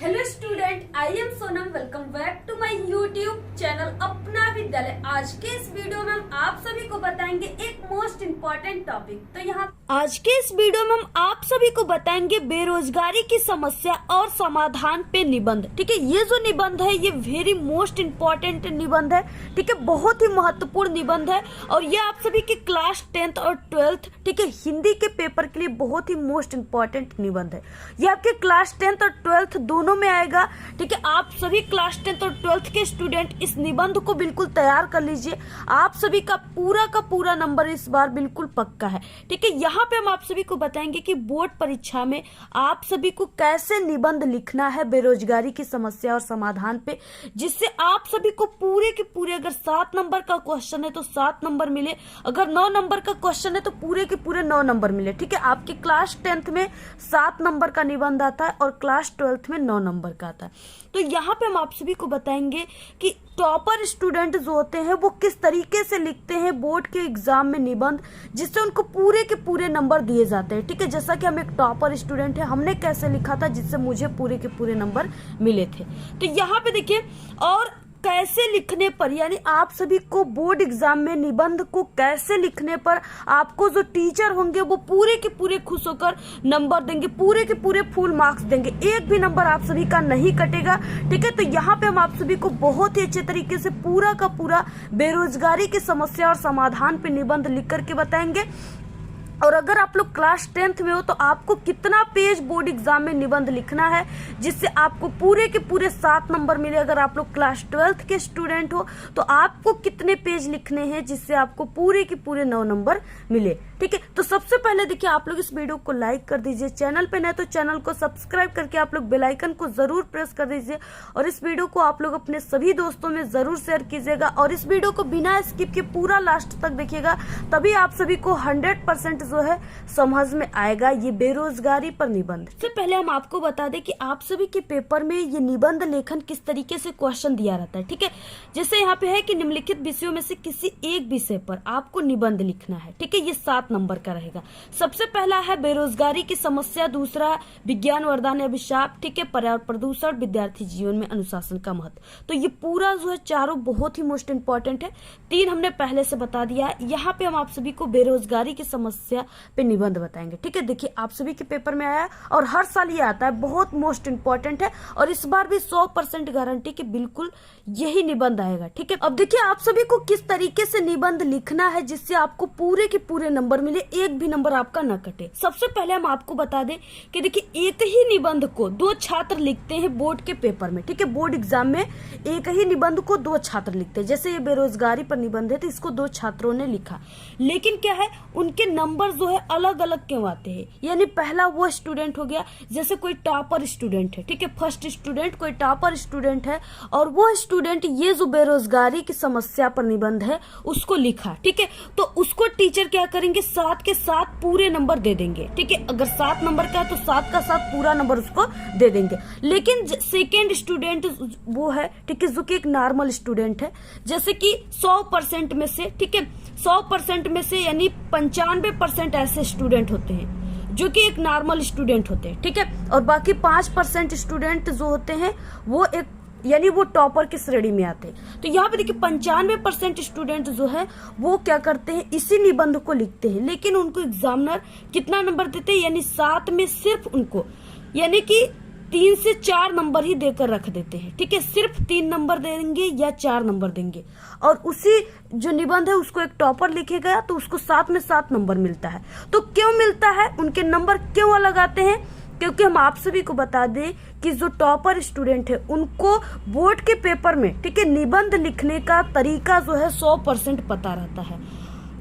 Hello student, I am Sonam. Welcome back to my YouTube channel Apna Vidyalaya. आज के इस video में हम आप सभी को बताएंगे एक मोस्ट इम्पोर्टेंट टॉपिक। तो यहाँ आज के इस वीडियो में हम आप सभी को बताएंगे बेरोजगारी की समस्या और समाधान पे निबंध। ठीक है, ये जो निबंध है ये वेरी मोस्ट इम्पोर्टेंट निबंध है। ठीक है, बहुत ही महत्वपूर्ण निबंध है और ये आप सभी के क्लास 10th और 12th ठीक है हिंदी के पेपर के लिए बहुत ही मोस्ट इम्पोर्टेंट निबंध है। ये आपके क्लास 10th और 12th दोनों में आएगा। ठीक है, आप सभी क्लास 10th और 12th के स्टूडेंट इस निबंध को बिल्कुल तैयार कर लीजिए। आप सभी का पूरा नंबर इस बार बिल्कुल पक्का है। ठीक है, यहाँ पे हम आप सभी को बताएंगे कि बोर्ड परीक्षा में आप सभी को कैसे निबंध लिखना है बेरोजगारी की समस्या और समाधान पे, जिससे आप सभी को पूरे के पूरे, अगर 7 नंबर का क्वेश्चन है तो 7 नंबर मिले, अगर 9 नंबर का क्वेश्चन है तो पूरे के पूरे 9 नंबर मिले। ठीक है, आपके क्लास 10th में 7 नंबर का निबंध आता है और क्लास 12th में 9 नंबर का आता है। तो यहाँ पे हम आप सभी को बताएंगे कि टॉपर स्टूडेंट जो होते हैं वो किस तरीके से लिखते हैं बोर्ड के एग्जाम में निबंध, जिससे उनको पूरे के पूरे नंबर दिए जाते हैं। ठीक है, जैसा कि हम एक टॉपर स्टूडेंट है, हमने कैसे लिखा था जिससे मुझे पूरे के पूरे नंबर मिले थे। तो यहाँ पे देखिए, और कैसे लिखने पर, यानी आप सभी को बोर्ड एग्जाम में निबंध को कैसे लिखने पर आपको जो टीचर होंगे वो पूरे के पूरे खुश होकर नंबर देंगे, पूरे के पूरे फुल मार्क्स देंगे, एक भी नंबर आप सभी का नहीं कटेगा। ठीक है, तो यहाँ पे हम आप सभी को बहुत ही अच्छे तरीके से पूरा का पूरा बेरोजगारी की समस्या और समाधान पे निबंध लिख करके बताएंगे। और अगर आप लोग क्लास 10th में हो तो आपको कितना पेज बोर्ड एग्जाम में निबंध लिखना है जिससे आपको पूरे के पूरे 7 नंबर मिले। अगर आप लोग क्लास 12th के स्टूडेंट हो तो आपको कितने पेज लिखने हैं जिससे आपको पूरे के पूरे 9 नंबर मिले। ठीक है, तो सबसे पहले देखिए, आप लोग इस वीडियो को लाइक कर दीजिए, चैनल पे नए तो चैनल को सब्सक्राइब करके आप लोग बेल आइकन को जरूर प्रेस कर दीजिए और इस वीडियो को आप लोग अपने सभी दोस्तों में जरूर शेयर कीजिएगा और इस वीडियो को बिना स्किप के पूरा लास्ट तक देखिएगा, तभी आप सभी को 100% जो है समझ में आएगा ये बेरोजगारी पर निबंध। इससे पहले हम आपको बता दें कि आप सभी के पेपर में ये निबंध लेखन किस तरीके से क्वेश्चन दिया रहता है। ठीक है, जैसे यहाँ पे है कि निम्नलिखित विषयों में से किसी एक विषय पर आपको निबंध लिखना है। ठीक है, ये 7 नंबर का रहेगा। सबसे पहला है बेरोजगारी की समस्या, दूसरा विज्ञान वरदान या अभिशाप, ठीक है, पर्यावरण प्रदूषण, विद्यार्थी जीवन में अनुशासन का महत्व। तो ये पूरा जो है चारों बहुत ही मोस्ट इंपॉर्टेंट है। 3 हमने पहले से बता दिया है। यहाँ पे हम आप सभी को बेरोजगारी की समस्या पे निबंध बताएंगे। ठीक है, देखिए आप सभी के पेपर में आया और हर साल ये आता है, बहुत मोस्ट इंपॉर्टेंट है और इस बार भी 100% गारंटी कि बिल्कुल यही निबंध आएगा। ठीक है, अब देखिए आप सभी को किस तरीके से निबंध लिखना है जिससे आपको पूरे के पूरे नंबर मिले, एक भी नंबर आपका न कटे। सबसे पहले हम आपको बता दें कि देखिए एक ही निबंध को 2 छात्र लिखते हैं बोर्ड के पेपर में। ठीक है, बोर्ड एग्जाम में एक ही निबंध को 2 छात्र लिखते हैं। जैसे ये बेरोजगारी पर निबंध है तो इसको 2 छात्रों ने लिखा, लेकिन क्या है उनके नंबर जो है अलग अलग क्यों आते हैं। यानी पहला वो स्टूडेंट हो गया, जैसे कोई टॉपर स्टूडेंट है, ठीक है, फर्स्ट स्टूडेंट कोई टॉपर स्टूडेंट है और वो स्टूडेंट ये जो बेरोजगारी की समस्या पर निबंध है उसको लिखा। ठीक है, तो उसको टीचर क्या करेंगे, 7 के 7 पूरे नंबर दे देंगे। ठीक है, अगर 7 नंबर का है तो 7 का 7 पूरा नंबर उसको दे देंगे। लेकिन सेकेंड स्टूडेंट वो है, ठीक है, जो कि एक नॉर्मल स्टूडेंट है, जैसे कि 100% में से, ठीक है, 100% में से यानी 95% ऐसे स्टूडेंट होते हैं जो कि एक नॉर्मल स्टूडेंट होते हैं। ठीक है, और बाकी 5% स्टूडेंट जो होते हैं वो एक, यानी वो टॉपर की श्रेणी में आते हैं। तो यहाँ पे देखिए 95% स्टूडेंट जो है वो क्या करते हैं, इसी निबंध को लिखते हैं, लेकिन उनको एग्जामिनर कितना नंबर देते हैं, यानी 7 में सिर्फ उनको, यानी कि 3 से 4 नंबर ही देकर रख देते हैं। ठीक है, सिर्फ 3 नंबर देंगे या 4 नंबर देंगे और उसी जो निबंध है उसको एक टॉपर लिखेगा तो उसको 7 में 7 नंबर मिलता है। तो क्यों मिलता है, उनके नंबर क्यों अलग आते हैं, क्योंकि हम आप सभी को बता दें कि जो टॉपर स्टूडेंट है उनको बोर्ड के पेपर में, ठीक है, निबंध लिखने का तरीका जो है 100% पता रहता है।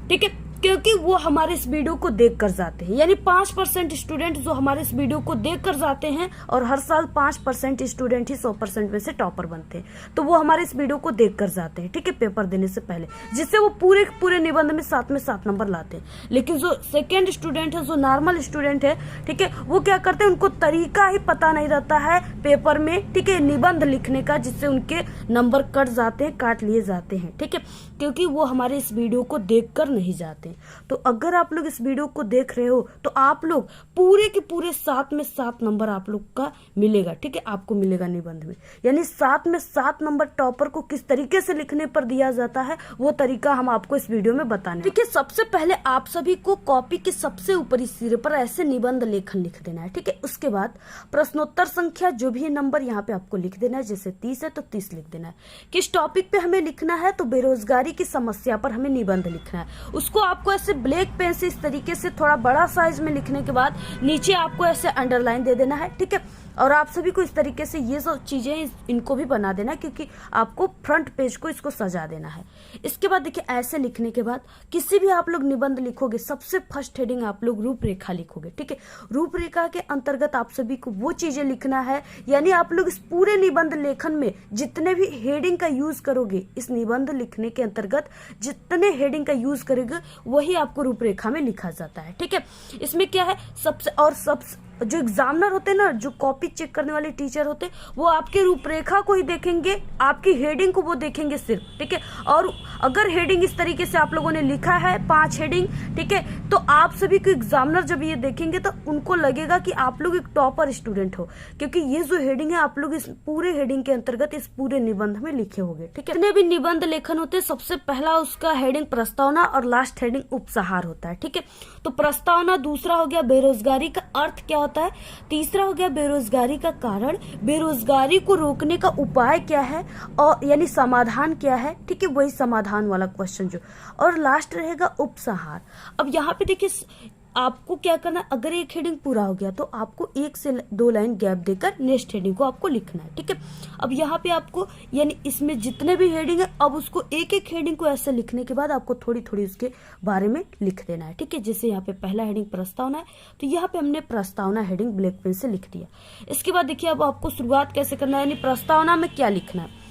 ठीक है, क्योंकि वो हमारे इस वीडियो को देख कर जाते हैं, यानी 5% स्टूडेंट जो हमारे इस वीडियो को देख कर जाते हैं और हर साल 5% स्टूडेंट ही 100% में से टॉपर बनते हैं, तो वो हमारे इस वीडियो को देख कर जाते हैं। ठीक है, पेपर देने से पहले, जिससे वो पूरे पूरे निबंध में 7 में 7 नंबर लाते हैं। लेकिन जो सेकेंड स्टूडेंट है, जो नॉर्मल स्टूडेंट है, ठीक है, वो क्या करते हैं, उनको तरीका ही पता नहीं रहता है पेपर में, ठीक है, निबंध लिखने का, जिससे उनके नंबर कट जाते हैं, काट लिए जाते हैं। ठीक है, क्योंकि वो हमारे इस वीडियो को देख कर नहीं जाते हैं। हैं। तो अगर आप लोग इस वीडियो को देख रहे हो तो आप लोग पूरे के पूरे 7 में 7 नंबर आप लोग का मिलेगा, ठीक है, आपको मिलेगा निबंध में। यानी 7 में 7 नंबर टॉपर को किस तरीके से लिखने पर दिया जाता है वो तरीका हम आपको इस वीडियो में बताने। देखिए, सबसे पहले आप सभी को कॉपी के सबसे ऊपरी सिरे पर ऐसे निबंध लेखन लिख देना है, ठीक है। उसके बाद प्रश्नोत्तर संख्या जो भी नंबर यहाँ पे आपको लिख देना है, जैसे 30 है तो 30 लिख देना है। किस टॉपिक पे हमें लिखना है, तो बेरोजगारी की समस्या पर हमें निबंध लिखना है। उसको आपको ऐसे ब्लैक पेन से इस तरीके से थोड़ा बड़ा साइज में लिखने के बाद नीचे आपको ऐसे अंडरलाइन दे देना है, ठीक है। और आप सभी को इस तरीके से ये सब चीजें इनको भी बना देना, क्योंकि आपको फ्रंट पेज को इसको सजा देना है। इसके बाद देखिए, ऐसे लिखने के बाद किसी भी आप लोग निबंध लिखोगे, सबसे फर्स्ट हेडिंग आप लोग रूपरेखा लिखोगे, ठीक है। रूपरेखा के अंतर्गत आप सभी को वो चीजें लिखना है, यानी आप लोग इस पूरे निबंध लेखन में जितने भी हेडिंग का यूज करोगे, इस निबंध लिखने के अंतर्गत जितने हेडिंग का यूज करोगे वही आपको रूपरेखा में लिखा जाता है, ठीक है। इसमें क्या है, सबसे जो एग्जामिनर होते हैं ना, जो कॉपी चेक करने वाले टीचर होते हैं, वो आपके रूपरेखा को ही देखेंगे, आपकी हेडिंग को वो देखेंगे सिर्फ, ठीक है। और अगर हेडिंग इस तरीके से आप लोगों ने लिखा है 5 हेडिंग, ठीक है, तो आप सभी को एग्जामिनर जब ये देखेंगे तो उनको लगेगा कि आप लोग एक टॉपर स्टूडेंट हो, क्योंकि ये जो हेडिंग है आप लोग इस पूरे हेडिंग के अंतर्गत इस पूरे निबंध में लिखे होंगे, ठीक है। जितने भी निबंध लेखन होते हैं, सबसे पहला उसका हेडिंग प्रस्तावना और लास्ट हेडिंग उपसंहार होता है, ठीक है। तो प्रस्तावना, दूसरा हो गया बेरोजगारी का अर्थ क्या होता है, तीसरा हो गया बेरोजगारी का कारण, बेरोजगारी को रोकने का उपाय क्या है, और यानी समाधान क्या है, ठीक है, वही समाधान वाला क्वेश्चन जो, और लास्ट रहेगा उपसंहार। अब यहाँ पे देखिए, आपको क्या करना है, अगर एक हेडिंग पूरा हो गया तो आपको 1 से 2 लाइन गैप देकर नेक्स्ट हेडिंग को आपको लिखना है, ठीक है। अब यहाँ पे आपको, यानी इसमें जितने भी हेडिंग है, अब उसको एक एक हेडिंग को ऐसे लिखने के बाद आपको थोड़ी थोड़ी उसके बारे में लिख देना है, ठीक है। जैसे यहाँ पे पहला हेडिंग प्रस्तावना है, तो यहाँ पे हमने प्रस्तावना हेडिंग ब्लैक पेन से लिख दिया। इसके बाद देखिए, अब आपको शुरुआत कैसे करना है, यानी प्रस्तावना में क्या लिखना है।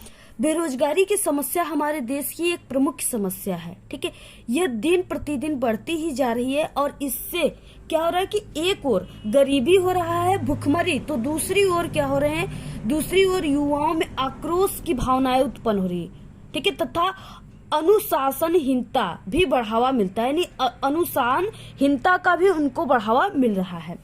बेरोजगारी की समस्या हमारे देश की एक प्रमुख समस्या है, ठीक है। यह दिन प्रतिदिन बढ़ती ही जा रही है और इससे क्या हो रहा है कि एक ओर गरीबी हो रहा है, भुखमरी, तो दूसरी ओर क्या हो रहे हैं, दूसरी ओर युवाओं में आक्रोश की भावनाएं उत्पन्न हो रही है, ठीक है, तथा अनुशासनहीनता भी बढ़ावा मिलता है, यानी अनुशासनहीनता का भी उनको बढ़ावा मिल रहा है।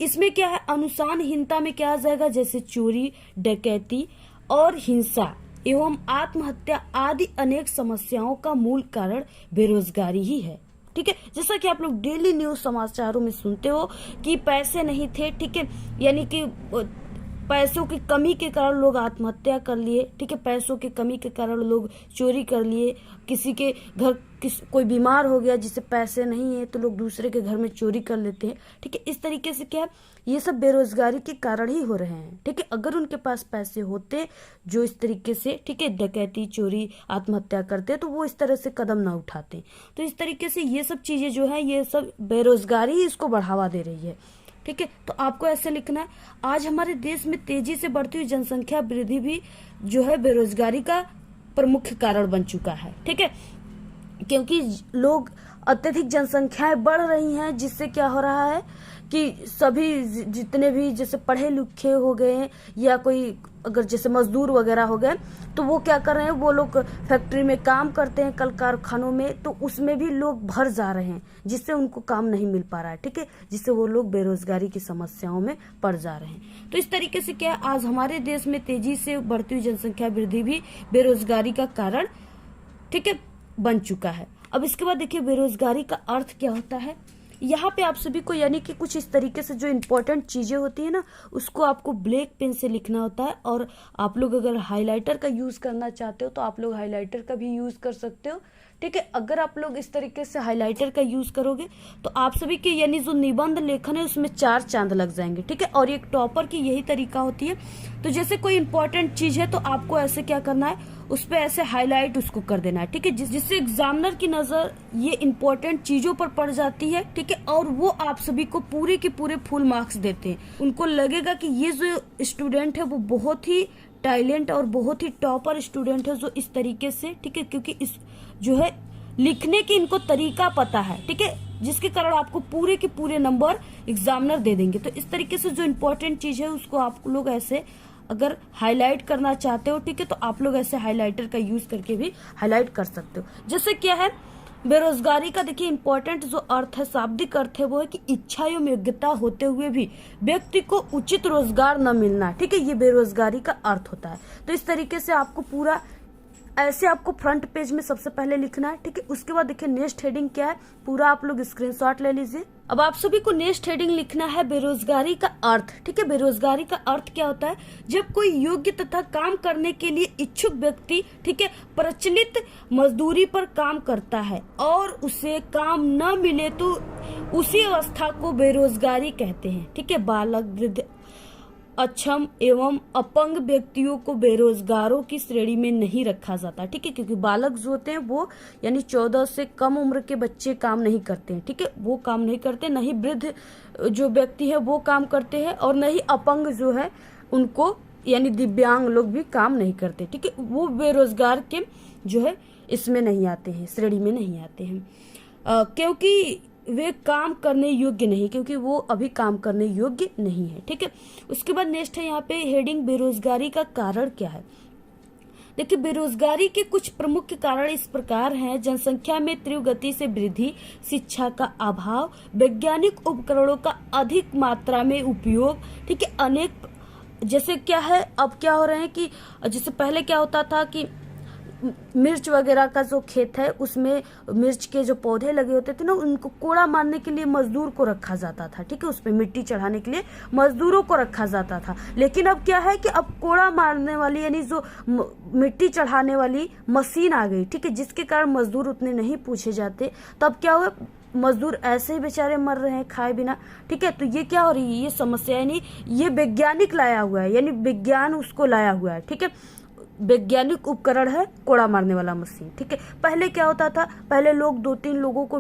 इसमें क्या है, अनुशासनहीनता में क्या आ जाएगा, जैसे चोरी, डकैती और हिंसा एवं आत्महत्या आदि अनेक समस्याओं का मूल कारण बेरोजगारी ही है, ठीक है। जैसा कि आप लोग डेली न्यूज समाचारों में सुनते हो कि पैसे नहीं थे, ठीक है, यानी कि पैसों की कमी के कारण लोग आत्महत्या कर लिए, ठीक है, पैसों की कमी के कारण लोग चोरी कर लिए, किसी के घर कोई बीमार हो गया जिससे पैसे नहीं है तो लोग दूसरे के घर में चोरी कर लेते हैं, ठीक है। इस तरीके से क्या है, ये सब बेरोजगारी के कारण ही हो रहे हैं, ठीक है। अगर उनके पास पैसे होते जो इस तरीके से, ठीक है, डकैती, चोरी, आत्महत्या करते तो वो इस तरह से कदम ना उठाते। तो इस तरीके से ये सब चीजें जो है, ये सब बेरोजगारी ही इसको बढ़ावा दे रही है, ठीक है। तो आपको ऐसे लिखना है, आज हमारे देश में तेजी से बढ़ती हुई जनसंख्या वृद्धि भी जो है बेरोजगारी का प्रमुख कारण बन चुका है, ठीक है, क्योंकि लोग अत्यधिक जनसंख्याएं बढ़ रही हैं, जिससे क्या हो रहा है कि सभी जितने भी जैसे पढ़े लिखे हो गए या कोई अगर जैसे मजदूर वगैरह हो गए, तो वो क्या कर रहे हैं, वो लोग फैक्ट्री में काम करते हैं, कल कारखानों में, तो उसमें भी लोग भर जा रहे हैं, जिससे उनको काम नहीं मिल पा रहा है, ठीक है, जिससे वो लोग बेरोजगारी की समस्याओं में पड़ जा रहे हैं। तो इस तरीके से क्या, आज हमारे देश में तेजी से बढ़ती हुई जनसंख्या वृद्धि भी बेरोजगारी का कारण, ठीक है, बन चुका है। अब इसके बाद देखिए, बेरोजगारी का अर्थ क्या होता है। यहाँ पे आप सभी को, यानी कि कुछ इस तरीके से जो इम्पोर्टेंट चीजें होती है ना, उसको आपको ब्लैक पेन से लिखना होता है। और आप लोग अगर हाइलाइटर का यूज करना चाहते हो तो आप लोग हाइलाइटर का भी यूज कर सकते हो, ठीक है। अगर आप लोग इस तरीके से हाइलाइटर का यूज करोगे तो आप सभी के, यानी जो निबंध लेखन है उसमें 4 चांद लग जाएंगे, ठीक है। और एक टॉपर की यही तरीका होती है। तो जैसे कोई इंपॉर्टेंट चीज है तो आपको ऐसे क्या करना है, उस पर ऐसे हाईलाइट उसको कर देना है, ठीक है, जिससे एग्जामिनर की नजर ये इंपॉर्टेंट चीजों पर पड़ जाती है, ठीक है। और वो आप सभी को पूरे के पूरे फुल मार्क्स देते हैं। उनको लगेगा कि ये जो स्टूडेंट है वो बहुत ही टैलेंट और बहुत ही टॉपर स्टूडेंट है, जो इस तरीके से, ठीक है, क्योंकि इस जो है लिखने की इनको तरीका पता है, ठीक है, जिसके कारण आपको पूरे के पूरे नंबर एग्जामिनर दे देंगे। तो इस तरीके से जो इम्पोर्टेंट चीज है उसको आप लोग ऐसे अगर हाईलाइट करना चाहते हो, ठीक है, तो आप लोग ऐसे हाइलाइटर का यूज करके भी हाईलाइट कर सकते हो। जैसे क्या है, बेरोजगारी का देखिए इंपॉर्टेंट जो अर्थ है, शाब्दिक अर्थ है, वो है कि इच्छा एवं योग्यता होते हुए भी व्यक्ति को उचित रोजगार न मिलना। ठीक है, ये बेरोजगारी का अर्थ होता है। तो इस तरीके से आपको पूरा ऐसे आपको फ्रंट पेज में सबसे पहले लिखना है। ठीक है, उसके बाद देखिए नेक्स्ट हेडिंग क्या है, पूरा आप लोग स्क्रीनशॉट ले लीजिए। अब आप सभी को नेक्स्ट हेडिंग लिखना है बेरोजगारी का अर्थ। ठीक है, बेरोजगारी का अर्थ क्या होता है, जब कोई योग्य तथा काम करने के लिए इच्छुक व्यक्ति, ठीक है, प्रचलित मजदूरी पर काम करता है और उसे काम न मिले तो उसी अवस्था को बेरोजगारी कहते हैं। ठीक है, बालक, वृद्ध, अक्षम एवं अपंग व्यक्तियों को बेरोजगारों की श्रेणी में नहीं रखा जाता। ठीक है, क्योंकि बालक जो होते हैं वो यानी 14 से कम उम्र के बच्चे काम नहीं करते हैं। ठीक है, वो काम नहीं करते, न ही वृद्ध जो व्यक्ति है वो काम करते हैं, और न ही अपंग जो है उनको यानी दिव्यांग लोग भी काम नहीं करते। ठीक है, वो बेरोजगार के जो है इसमें नहीं आते हैं, श्रेणी में नहीं आते हैं, क्योंकि वे काम करने योग्य नहीं, क्योंकि वो अभी काम करने योग्य नहीं है। ठीक है, उसके बाद नेक्स्ट है यहाँ पे हेडिंग बेरोजगारी का कारण क्या है। देखिए, बेरोजगारी के कुछ प्रमुख कारण इस प्रकार हैं: जनसंख्या में तीव्र गति से वृद्धि, शिक्षा का अभाव, वैज्ञानिक उपकरणों का अधिक मात्रा में उपयोग। ठीक है, अनेक जैसे क्या है, अब क्या हो रहे हैं कि जैसे पहले क्या होता था कि मिर्च वगैरह का जो खेत है उसमें मिर्च के जो पौधे लगे होते थे ना, उनको कोड़ा मारने के लिए मजदूर को रखा जाता था। ठीक है, उसमें मिट्टी चढ़ाने के लिए मजदूरों को रखा जाता था। लेकिन अब क्या है कि अब कोड़ा मारने वाली यानी जो मिट्टी चढ़ाने वाली मशीन आ गई। ठीक है, जिसके कारण मजदूर उतने नहीं पूछे जाते। तब क्या हुआ, मजदूर ऐसे ही बेचारे मर रहे हैं खाए बिना। ठीक है, तो ये क्या हो रही है, ये समस्या यानी ये वैज्ञानिक लाया हुआ है, यानी विज्ञान उसको लाया हुआ है। ठीक है, वैज्ञानिक उपकरण है कोड़ा मारने वाला मशीन। ठीक है, पहले क्या होता था, पहले लोग 2-3 लोगों को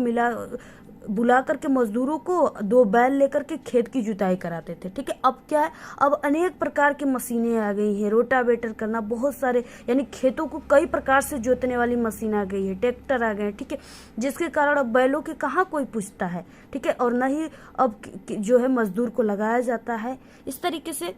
बुला करके मजदूरों को 2 बैल लेकर के खेत की जुताई कराते थे। ठीक है, अब क्या है, अब अनेक प्रकार की मशीनें आ गई हैं, रोटावेटर करना, बहुत सारे यानी खेतों को कई प्रकार से जोतने वाली मशीन आ गई है, ट्रैक्टर आ गए हैं। ठीक है, जिसके कारण अब बैलों के कहाँ कोई पूछता है। ठीक है, और न ही अब जो है मजदूर को लगाया जाता है। इस तरीके से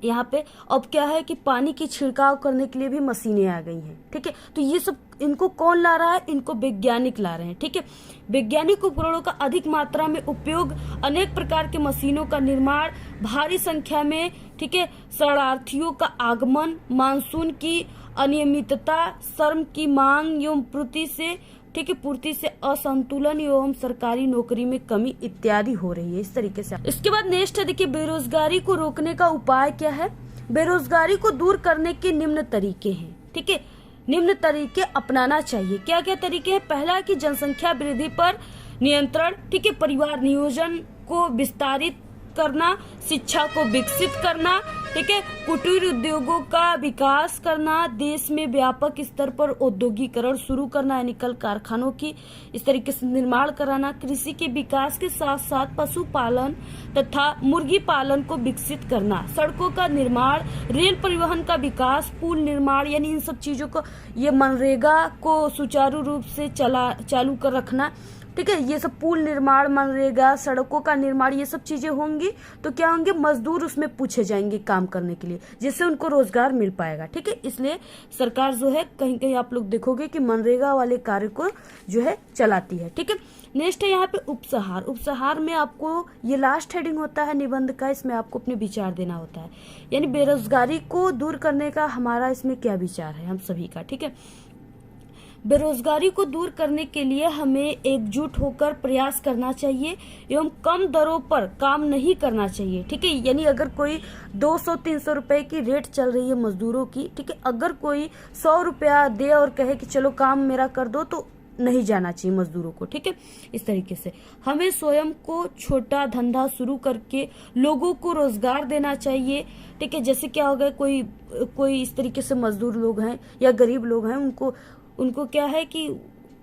यहाँ पे अब क्या है कि पानी की छिड़काव करने के लिए भी मशीनें आ गई हैं। ठीक है, तो ये सब इनको कौन ला रहा है, इनको वैज्ञानिक ला रहे हैं। ठीक है, वैज्ञानिक उपकरणों का अधिक मात्रा में उपयोग, अनेक प्रकार के मशीनों का निर्माण, भारी संख्या में, ठीक है, शरणार्थियों का आगमन, मानसून की अनियमितता, श्रम की मांग एवं पूर्ति से असंतुलन एवं सरकारी नौकरी में कमी इत्यादि हो रही है। इस तरीके से इसके बाद नेक्स्ट है, देखिए बेरोजगारी को रोकने का उपाय क्या है। बेरोजगारी को दूर करने के निम्न तरीके हैं। ठीक है, निम्न तरीके अपनाना चाहिए। क्या क्या तरीके हैं, पहला है कि जनसंख्या वृद्धि पर नियंत्रण। ठीक है, परिवार नियोजन को विस्तारित करना, शिक्षा को विकसित करना। ठीक है, कुटीर उद्योगों का विकास करना, देश में व्यापक स्तर पर औद्योगिकरण शुरू करना यानी कल कारखानों की इस तरीके से निर्माण कराना, कृषि के विकास के साथ साथ पशुपालन तथा मुर्गी पालन को विकसित करना, सड़कों का निर्माण, रेल परिवहन का विकास, पुल निर्माण यानी इन सब चीजों को, ये मनरेगा को सुचारू रूप से चालू कर रखना। ठीक है, ये सब पुल निर्माण, मनरेगा, सड़कों का निर्माण, ये सब चीजें होंगी तो क्या होंगे, मजदूर उसमें पूछे जाएंगे काम करने के लिए, जिससे उनको रोजगार मिल पाएगा। ठीक है, इसलिए सरकार जो है कहीं कहीं आप लोग देखोगे कि मनरेगा वाले कार्य को जो है चलाती है। ठीक है, नेक्स्ट है यहाँ पे उपसहार। उपसहार में आपको ये लास्ट हेडिंग होता है निबंध का, इसमें आपको अपने विचार देना होता है, यानी बेरोजगारी को दूर करने का हमारा इसमें क्या विचार है हम सभी का। ठीक है, बेरोजगारी को दूर करने के लिए हमें एकजुट होकर प्रयास करना चाहिए एवं कम दरों पर काम नहीं करना चाहिए। ठीक है, यानी अगर कोई 200-300 रुपए की रेट चल रही है मजदूरों की, ठीक है, अगर कोई 100 रुपया दे और कहे कि चलो काम मेरा कर दो, तो नहीं जाना चाहिए मजदूरों को। ठीक है, इस तरीके से हमें स्वयं को छोटा धंधा शुरू करके लोगों को रोजगार देना चाहिए। ठीक है, जैसे क्या हो गया, कोई इस तरीके से मजदूर लोग हैं या गरीब लोग हैं, उनको क्या है कि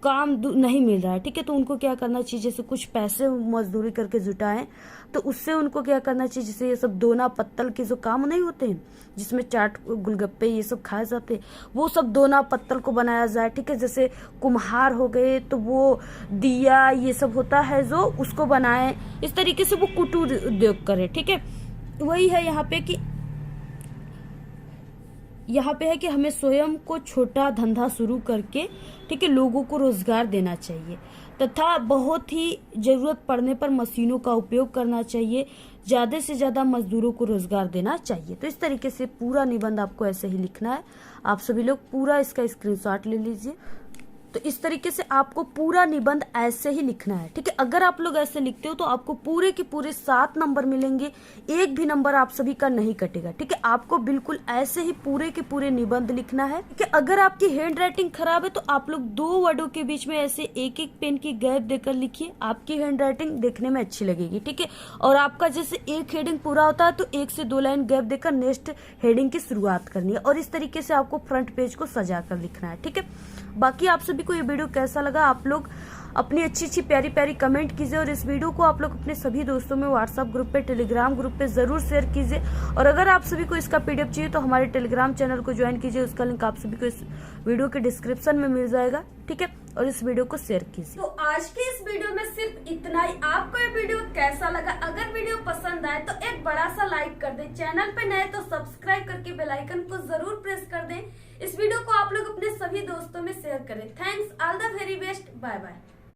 काम नहीं मिल रहा है। ठीक है, तो उनको क्या करना चाहिए, जैसे कुछ पैसे मजदूरी करके जुटाएं तो उससे उनको क्या करना चाहिए, जैसे ये सब दोना पत्तल के जो काम नहीं होते हैं जिसमें चाट गुलगप्पे ये सब खाए जाते हैं, वो सब दोना पत्तल को बनाया जाए। ठीक है, जैसे कुम्हार हो गए तो वो दिया ये सब होता है जो उसको बनाए, इस तरीके से वो कुटीर उद्योग करे। ठीक है, वही है यहाँ पे कि यहाँ पे है कि हमें स्वयं को छोटा धंधा शुरू करके, ठीक है, लोगों को रोजगार देना चाहिए तथा बहुत ही जरूरत पड़ने पर मशीनों का उपयोग करना चाहिए, ज्यादा से ज्यादा मजदूरों को रोजगार देना चाहिए। तो इस तरीके से पूरा निबंध आपको ऐसे ही लिखना है। आप सभी लोग पूरा इसका स्क्रीनशॉट ले लीजिए। तो इस तरीके से आपको पूरा निबंध ऐसे ही लिखना है, ठीक है। अगर आप लोग ऐसे लिखते हो तो आपको पूरे के पूरे 7 नंबर मिलेंगे, एक भी नंबर आप सभी का नहीं कटेगा, ठीक है। आपको बिल्कुल ऐसे ही पूरे के पूरे निबंध लिखना है, ठीक है। अगर आपकी हैंड राइटिंग खराब है तो आप लोग 2 वर्डों के बीच में ऐसे एक एक पेन की गैप देकर लिखिए, आपकी हैंड राइटिंग देखने में अच्छी लगेगी, ठीक है। और आपका जैसे एक हेडिंग पूरा होता है तो 1 से 2 लाइन गैप देकर नेक्स्ट हेडिंग की शुरुआत करनी है, और इस तरीके से आपको फ्रंट पेज को सजा कर लिखना है, ठीक है। बाकी आप सभी को ये वीडियो कैसा लगा, आप लोग अपनी अच्छी अच्छी प्यारी प्यारी कमेंट कीजिए, और इस वीडियो को आप लोग अपने सभी दोस्तों में व्हाट्सएप ग्रुप पे, टेलीग्राम ग्रुप पे जरूर शेयर कीजिए। और अगर आप सभी को इसका पीडीएफ चाहिए तो हमारे टेलीग्राम चैनल को ज्वाइन कीजिए, उसका लिंक आप सभी को इस वीडियो के डिस्क्रिप्शन में मिल जाएगा, ठीक है। और इस वीडियो को शेयर कीजिए। तो आज की इस वीडियो में सिर्फ इतना ही। आपको ये वीडियो कैसा लगा? अगर वीडियो पसंद आए तो एक बड़ा सा लाइक कर दें, चैनल पे नए तो सब्सक्राइब करके बेल आइकन को जरूर प्रेस कर दें। इस वीडियो को आप लोग अपने सभी दोस्तों में शेयर करें। Thanks, all the very best, bye bye.